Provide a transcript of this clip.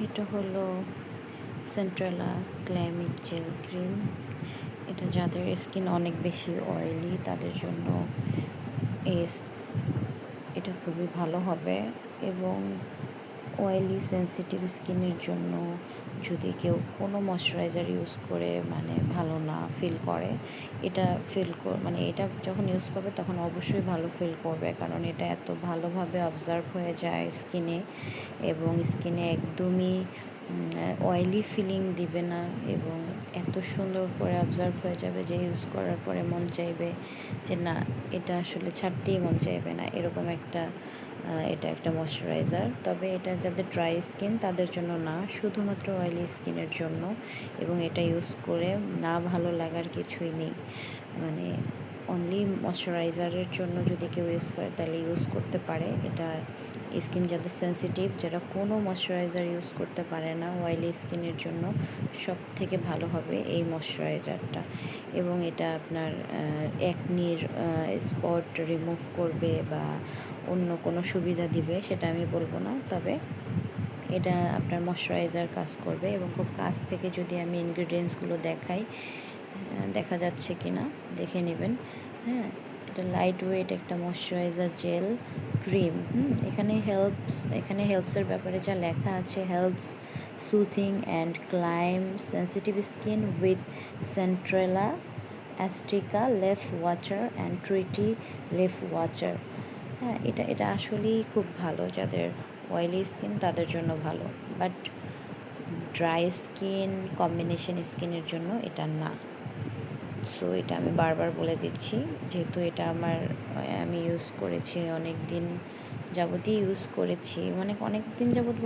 এটা হলো সেন্ট্রেলা গ্ল্যামিক jail cream. এটা যাদের স্কিন অনেক বেশি অয়েলি তাদের জন্য এই এটা খুবই ভালো হবে। এবং অয়েলি সেন্সিটিভ স্কিনের জন্য যদি কেউ কোনো ময়শ্চারাইজার ইউজ করে মানে ভালো না ফিল করে, এটা মানে এটা যখন ইউজ করবে তখন অবশ্যই ভালো ফিল করবে, কারণ এটা এত ভালোভাবে অবজার্ভ হয়ে যায় স্কিনে এবং স্কিনে একদমই অয়েলি ফিলিং দিবে না এবং এত সুন্দর করে অবজার্ভ হয়ে যাবে যে ইউজ করার পরে মন চাইবে যে না, এটা আসলে ছাড়তেই মন চাইবে না, এরকম একটা এটা একটা ময়শ্চারাইজার। তবে এটা যাদের ড্রাই স্কিন তাদের জন্য না, শুধুমাত্র অয়েলি স্কিনের জন্য। এবং এটা ইউজ করে না ভালো লাগার কিছুই নেই, মানে অনলি ময়শ্চারাইজারের জন্য যদি কেউ ইউজ করে তাহলে ইউজ করতে পারে। এটা স্কিন যাদের সেন্সিটিভ, যারা কোনো ময়শ্চারাইজার ইউজ করতে পারে না, অয়েলি স্কিনের জন্য সব থেকে ভালো হবে এই ময়শ্চারাইজারটা। এবং এটা আপনার অ্যাকনির স্পট রিমুভ করবে বা অন্য কোনো সুবিধা দিবে সেটা আমি বলবো না, তবে এটা আপনার ময়শ্চারাইজার কাজ করবে। এবং খুব কাছ থেকে যদি আমি ইনগ্রিডিয়েন্টসগুলো দেখাই, দেখা যাচ্ছে কি না দেখে নেবেন। হ্যাঁ, এটা লাইট ওয়েট একটা ময়শ্চারাইজার জেল ক্রিম। এখানে হেল্পসের ব্যাপারে যা লেখা আছে, helps soothing and calm sensitive skin with centella asiatica leaf water and tea tree leaf water. হ্যাঁ, এটা আসলেই খুব ভালো, যাদের অয়েলি স্কিন তাদের জন্য ভালো, বাট ড্রাই স্কিন কম্বিনেশন স্কিনের জন্য এটা না। সো এটা আমি বারবার বলে দিচ্ছি, যেহেতু এটা আমি ইউজ করেছি অনেক দিন যাবতই ইউজ করেছি, মানে অনেক দিন যাবত